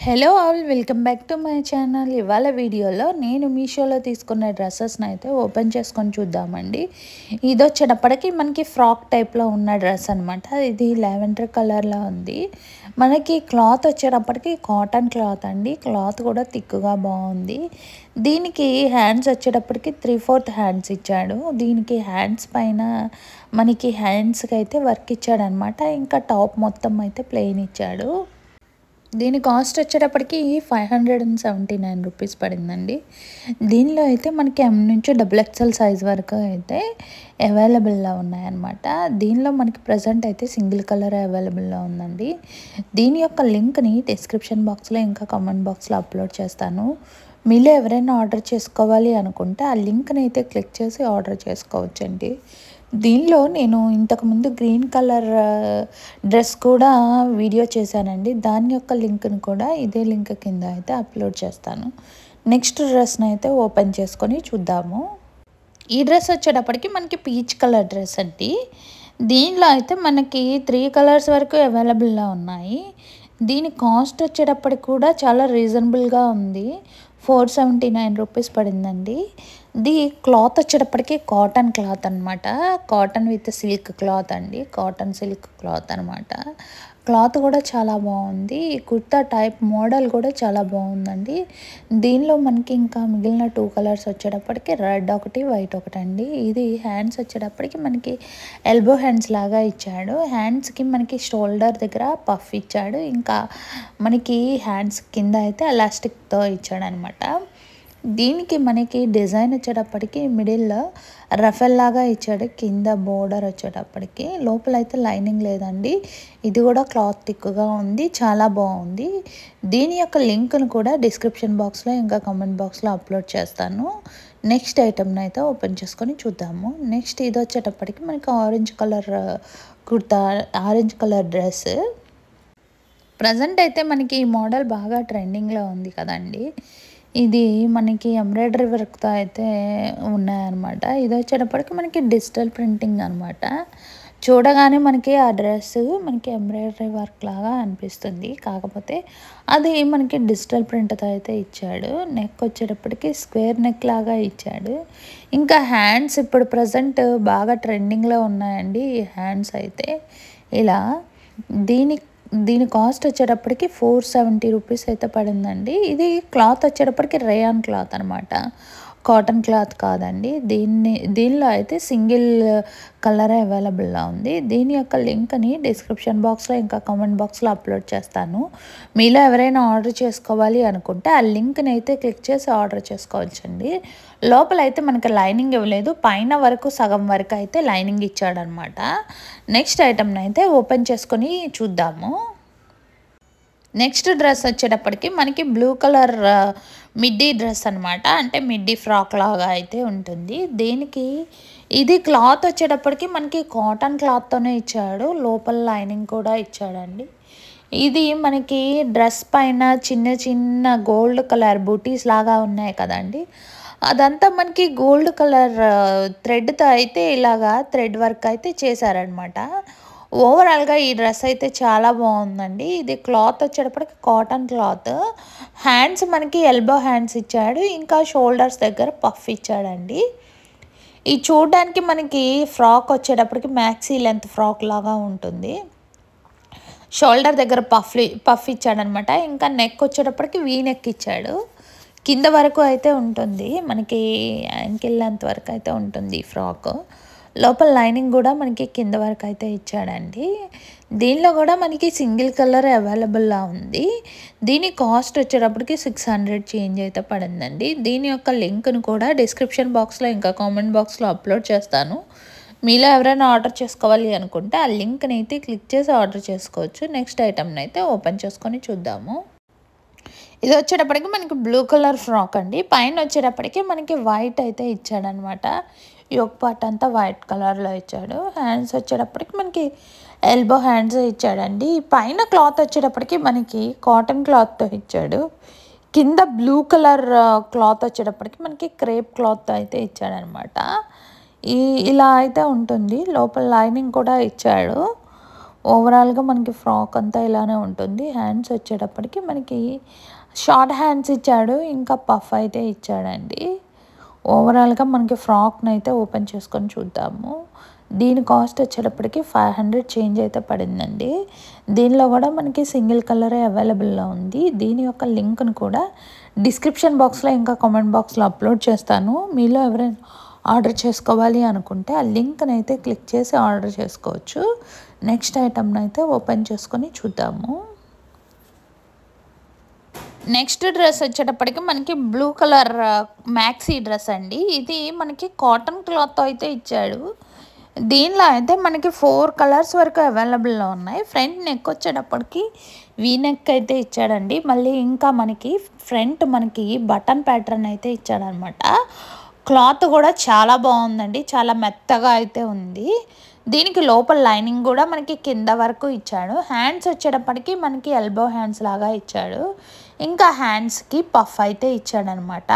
Hello all welcome back to my channel. ఇవాళ వీడియోలో నేను మీషోలో తీసుకున్న డ్రెస్సెస్ని అయితే ఓపెన్ చేసుకొని చూద్దామండి. ఇది వచ్చేటప్పటికి మనకి ఫ్రాక్ టైప్లో ఉన్న డ్రెస్ అనమాట. ఇది లావెండర్ కలర్లో ఉంది. మనకి క్లాత్ వచ్చేటప్పటికి కాటన్ క్లాత్ అండి. క్లాత్ కూడా థిక్గా బాగుంది. దీనికి హ్యాండ్స్ వచ్చేటప్పటికి 3/4 హ్యాండ్స్ ఇచ్చాడు. దీనికి హ్యాండ్స్ పైన మనకి హ్యాండ్స్కి అయితే వర్క్ ఇచ్చాడనమాట. ఇంకా టాప్ మొత్తం అయితే ప్లెయిన్ ఇచ్చాడు. దీని కాస్ట్ వచ్చేటప్పటికి 579 రూపీస్ పడిందండి. దీనిలో అయితే మనకి ఎం నుంచి XXL సైజ్ వరకు అయితే అవైలబుల్లో ఉన్నాయన్నమాట. దీనిలో మనకి ప్రజెంట్ అయితే సింగిల్ కలర్ అవైలబుల్లో ఉందండి. దీని యొక్క లింక్ని డిస్క్రిప్షన్ బాక్స్లో ఇంకా కామెంట్ బాక్స్లో అప్లోడ్ చేస్తాను. మీలో ఎవరైనా ఆర్డర్ చేసుకోవాలి అనుకుంటే ఆ లింక్ని అయితే క్లిక్ చేసి ఆర్డర్ చేసుకోవచ్చండి. దీనిలో నేను ఇంతకుముందు గ్రీన్ కలర్ డ్రెస్ కూడా వీడియో చేశానండి. దాని యొక్క లింక్ని కూడా ఇదే లింక్ కింద అయితే అప్లోడ్ చేస్తాను. నెక్స్ట్ డ్రెస్ని అయితే ఓపెన్ చేసుకొని చూద్దాము. ఈ డ్రెస్ వచ్చేటప్పటికి మనకి పీచ్ కలర్ డ్రెస్ అండి. దీనిలో అయితే మనకి 3 కలర్స్ వరకు అవైలబుల్లో ఉన్నాయి. దీని కాస్ట్ వచ్చేటప్పటికి కూడా చాలా రీజనబుల్గా ఉంది. 479 రూపీస్ పడిందండి. ఇది క్లాత్ వచ్చేటప్పటికి కాటన్ క్లాత్ అనమాట. కాటన్ విత్ సిల్క్ క్లాత్ అండి. కాటన్ సిల్క్ క్లాత్ అనమాట. క్లాత్ కూడా చాలా బాగుంది. కుర్తా టైప్ మోడల్ కూడా చాలా బాగుందండి. దీనిలో మనకి ఇంకా మిగిలిన 2 కలర్స్ వచ్చేటప్పటికి రెడ్ ఒకటి వైట్ ఒకటి అండి. ఇది హ్యాండ్స్ వచ్చేటప్పటికి మనకి ఎల్బో హ్యాండ్స్ లాగా ఇచ్చాడు. హ్యాండ్స్కి మనకి షోల్డర్ దగ్గర పఫ్ ఇచ్చాడు. ఇంకా మనకి హ్యాండ్స్ కింద అయితే ఎలాస్టిక్తో ఇచ్చాడు అనమాట. దీనికి మనకి డిజైన్ వచ్చేటప్పటికి మిడిల్లో రఫెల్ లాగా ఇచ్చాడు. కింద బోర్డర్ వచ్చేటప్పటికి లోపల అయితే లైనింగ్ లేదండి. ఇది కూడా క్లాత్ థిక్గా ఉంది. చాలా బాగుంది. దీని యొక్క లింక్ను కూడా డిస్క్రిప్షన్ బాక్స్లో ఇంకా కామెంట్ బాక్స్లో అప్లోడ్ చేస్తాను. నెక్స్ట్ ఐటమ్ని అయితే ఓపెన్ చేసుకొని చూద్దాము. నెక్స్ట్ ఇది వచ్చేటప్పటికి మనకి orange colour kurta, orange colour dress. Present అయితే మనకి ఈ మోడల్ బాగా ట్రెండింగ్లో ఉంది కదండి. ఇది మనకి ఎంబ్రాయిడరీ వర్క్తో అయితే ఉన్నాయన్నమాట. ఇది వచ్చేటప్పటికి మనకి డిజిటల్ ప్రింటింగ్ అనమాట. చూడగానే మనకి ఆ డ్రెస్ మనకి ఎంబ్రాయిడరీ వర్క్ లాగా అనిపిస్తుంది. కాకపోతే అది మనకి డిజిటల్ ప్రింట్తో అయితే ఇచ్చాడు. నెక్ వచ్చేటప్పటికి స్క్వేర్ నెక్ లాగా ఇచ్చాడు. ఇంకా హ్యాండ్స్ ఇప్పుడు ప్రజెంట్ బాగా ట్రెండింగ్లో ఉన్నాయండి. ఈ హ్యాండ్స్ అయితే ఇలా దీని కాస్ట్ వచ్చేటప్పటికి 470 రూపీస్ అయితే పడిందండి. ఇది క్లాత్ వచ్చేటప్పటికి రేయాన్ క్లాత్ అనమాట. కాటన్ క్లాత్ కాదండి. దీనిలో అయితే సింగిల్ కలర్ అవైలబుల్లో ఉంది. దీని యొక్క లింక్ని డిస్క్రిప్షన్ బాక్స్లో ఇంకా కామెంట్ బాక్స్లో అప్లోడ్ చేస్తాను. మీలో ఎవరైనా ఆర్డర్ చేసుకోవాలి అనుకుంటే ఆ లింక్ని అయితే క్లిక్ చేసి ఆర్డర్ చేసుకోవచ్చండి. లోపల అయితే మనకి లైనింగ్ ఇవ్వలేదు. పైన వరకు సగం వరకు అయితే లైనింగ్ ఇచ్చాడనమాట. నెక్స్ట్ ఐటమ్ని అయితే ఓపెన్ చేసుకొని చూద్దాము. నెక్స్ట్ డ్రెస్ వచ్చేటప్పటికి మనకి బ్లూ కలర్ మిడ్డీ డ్రెస్ అనమాట. అంటే మిడ్డీ ఫ్రాక్ లాగా అయితే ఉంటుంది. దీనికి ఇది క్లాత్ వచ్చేటప్పటికి మనకి కాటన్ క్లాత్తోనే ఇచ్చాడు. లోపల లైనింగ్ కూడా ఇచ్చాడండి. ఇది మనకి డ్రెస్ పైన చిన్న చిన్న గోల్డ్ కలర్ బూటీస్ లాగా ఉన్నాయి కదండి. అదంతా మనకి గోల్డ్ కలర్ థ్రెడ్తో అయితే ఇలాగా థ్రెడ్ వర్క్ అయితే చేశారనమాట. ఓవరాల్గా ఈ డ్రెస్ అయితే చాలా బాగుందండి. ఇది క్లాత్ వచ్చేటప్పటికి కాటన్ క్లాత్. హ్యాండ్స్ మనకి ఎల్బో హ్యాండ్స్ ఇచ్చాడు. ఇంకా షోల్డర్స్ దగ్గర పఫ్ ఇచ్చాడండి. ఈ చూడడానికి మనకి ఫ్రాక్ వచ్చేటప్పటికి మ్యాక్సీ లెంత్ ఫ్రాక్ లాగా ఉంటుంది. షోల్డర్ దగ్గర పఫ్ ఇచ్చాడనమాట. ఇంకా నెక్ వచ్చేటప్పటికి వీ నెక్ ఇచ్చాడు. కింద వరకు అయితే ఉంటుంది. మనకి యాంకిల్ లెంత్ వరకు అయితే ఉంటుంది ఈ ఫ్రాక్. లోపల లైనింగ్ కూడా మనకి కింద వరకు అయితే ఇచ్చాడండి. దీనిలో కూడా మనకి సింగిల్ కలర్ అవైలబుల్లా ఉంది. దీని కాస్ట్ వచ్చేటప్పటికి 600 చేంజ్ అయితే పడిందండి. దీని యొక్క లింక్ను కూడా డిస్క్రిప్షన్ బాక్స్లో ఇంకా కామెంట్ బాక్స్లో అప్లోడ్ చేస్తాను. మీలో ఎవరైనా ఆర్డర్ చేసుకోవాలి అనుకుంటే ఆ లింక్ని అయితే క్లిక్ చేసి ఆర్డర్ చేసుకోవచ్చు. నెక్స్ట్ ఐటమ్ని అయితే ఓపెన్ చేసుకొని చూద్దాము. ఇది వచ్చేటప్పటికి మనకి బ్లూ కలర్ ఫ్రాక్ అండి. పైన వచ్చేటప్పటికి మనకి వైట్ అయితే ఇచ్చాడనమాట. యోక్ పార్ట్ అంతా వైట్ కలర్లో ఇచ్చాడు. హ్యాండ్స్ వచ్చేటప్పటికి మనకి ఎల్బో హ్యాండ్స్ ఇచ్చాడండి. పైన క్లాత్ వచ్చేటప్పటికి మనకి కాటన్ క్లాత్తో ఇచ్చాడు. కింద బ్లూ కలర్ క్లాత్ వచ్చేటప్పటికి మనకి క్రేప్ క్లాత్తో అయితే ఇచ్చాడనమాట. ఇలా అయితే ఉంటుంది. లోపల లైనింగ్ కూడా ఇచ్చాడు. ఓవరాల్గా మనకి ఫ్రాక్ అంతా ఇలానే ఉంటుంది. హ్యాండ్స్ వచ్చేటప్పటికి మనకి షార్ట్ హ్యాండ్స్ ఇచ్చాడు, ఇంకా పఫ్ అయితే ఇచ్చాడండి. ఓవరాల్గా మనకి ఫ్రాక్ని అయితే ఓపెన్ చేసుకొని చూద్దాము. దీని కాస్ట్ వచ్చేటప్పటికి 500 చేంజ్ అయితే పడిందండి. దీనిలో కూడా మనకి సింగిల్ కలరే అవైలబుల్లో ఉంది. దీని యొక్క లింక్ను కూడా డిస్క్రిప్షన్ బాక్స్లో ఇంకా కామెంట్ బాక్స్లో అప్లోడ్ చేస్తాను. మీలో ఎవరైనా ఆర్డర్ చేసుకోవాలి అనుకుంటే ఆ లింక్ని అయితే క్లిక్ చేసి ఆర్డర్ చేసుకోవచ్చు. నెక్స్ట్ ఐటమ్ని అయితే ఓపెన్ చేసుకొని చూద్దాము. నెక్స్ట్ డ్రెస్ వచ్చేటప్పటికి మనకి బ్లూ కలర్ మ్యాక్సీ డ్రెస్ అండి. ఇది మనకి కాటన్ క్లాత్తో అయితే ఇచ్చాడు. దీనిలో అయితే మనకి 4 కలర్స్ వరకు అవైలబుల్లో ఉన్నాయి. ఫ్రంట్ నెక్ వచ్చేటప్పటికి వీ నెక్ అయితే ఇచ్చాడండి. మళ్ళీ ఇంకా మనకి ఫ్రంట్ మనకి బటన్ ప్యాటర్న్ అయితే ఇచ్చాడనమాట. క్లాత్ కూడా చాలా బాగుందండి, చాలా మెత్తగా అయితే ఉంది. దీనికి లోపల లైనింగ్ కూడా మనకి కింద వరకు ఇచ్చాడు. హ్యాండ్స్ వచ్చేటప్పటికి మనకి ఎల్బో హ్యాండ్స్ లాగా ఇచ్చాడు. ఇంకా హ్యాండ్స్కి పఫ్ అయితే ఇచ్చాడనమాట.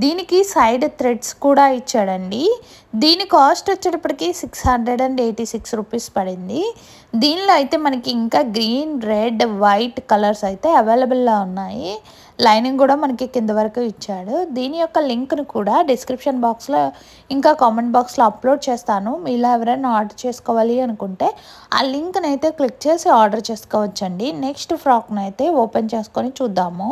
దీనికి సైడ్ థ్రెడ్స్ కూడా ఇచ్చాడండి. దీని కాస్ట్ వచ్చేటప్పటికి 686 రూపీస్ పడింది. దీనిలో అయితే మనకి ఇంకా గ్రీన్, రెడ్, వైట్ కలర్స్ అయితే అవైలబుల్లో ఉన్నాయి. లైనింగ్ కూడా మనకి కింద వరకు ఇచ్చాడు. దీని యొక్క లింక్ను కూడా డిస్క్రిప్షన్ బాక్స్లో ఇంకా కామెంట్ బాక్స్లో అప్లోడ్ చేస్తాను. మీలో ఎవరైనా ఆర్డర్ చేసుకోవాలి అనుకుంటే ఆ లింక్ని అయితే క్లిక్ చేసి ఆర్డర్ చేసుకోవచ్చండి. నెక్స్ట్ ఫ్రాక్ని అయితే ఓపెన్ చేసుకొని చూద్దాము.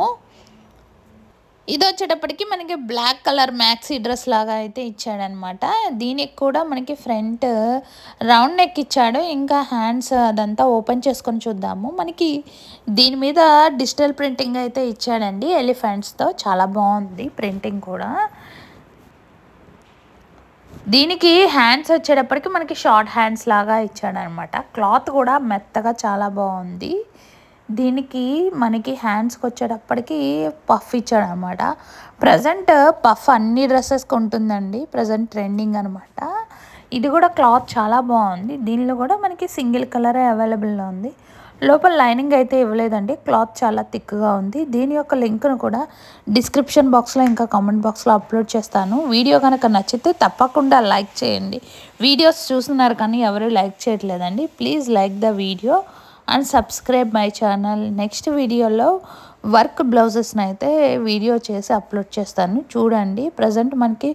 ఇది వచ్చేటప్పటికి మనకి బ్లాక్ కలర్ మ్యాక్సీ డ్రెస్ లాగా అయితే ఇచ్చాడనమాట. దీనికి కూడా మనకి ఫ్రంట్ రౌండ్ నెక్ ఇచ్చాడు. ఇంకా హ్యాండ్స్ అదంతా ఓపెన్ చేసుకొని చూద్దాము. మనకి దీని మీద డిజిటల్ ప్రింటింగ్ అయితే ఇచ్చాడండి ఎలిఫెంట్స్తో. చాలా బాగుంది ప్రింటింగ్ కూడా. దీనికి హ్యాండ్స్ వచ్చేటప్పటికి మనకి షార్ట్ హ్యాండ్స్ లాగా ఇచ్చాడనమాట. క్లాత్ కూడా మెత్తగా చాలా బాగుంది. దీనికి మనకి హ్యాండ్స్కి వచ్చేటప్పటికి పఫ్ ఇచ్చాడనమాట. ప్రజెంట్ పఫ్ అన్ని డ్రెస్సెస్కి ఉంటుందండి, ప్రజెంట్ ట్రెండింగ్ అనమాట. ఇది కూడా క్లాత్ చాలా బాగుంది. దీనిలో కూడా మనకి సింగిల్ కలరే అవైలబుల్లో ఉంది. లోపల లైనింగ్ అయితే ఇవ్వలేదండి, క్లాత్ చాలా థిక్గా ఉంది. దీని యొక్క లింక్ను కూడా డిస్క్రిప్షన్ బాక్స్లో ఇంకా కామెంట్ బాక్స్లో అప్లోడ్ చేస్తాను. వీడియో కనుక నచ్చితే తప్పకుండా లైక్ చేయండి. వీడియోస్ చూస్తున్నారు కానీ ఎవరు లైక్ చేయట్లేదండి. Please like the video and subscribe my channel. Next వీడియోలో వర్క్ బ్లౌజెస్ని అయితే వీడియో చేసి అప్లోడ్ చేస్తాను, చూడండి. ప్రజెంట్ మనకి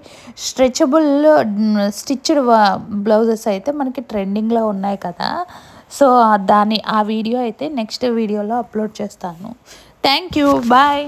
స్ట్రెచబుల్ స్టిచ్డ్ బ్లౌజెస్ అయితే మనకి ట్రెండింగ్లో ఉన్నాయి కదా. సో ఆ వీడియో అయితే నెక్స్ట్ వీడియోలో అప్లోడ్ చేస్తాను. Thank you, bye.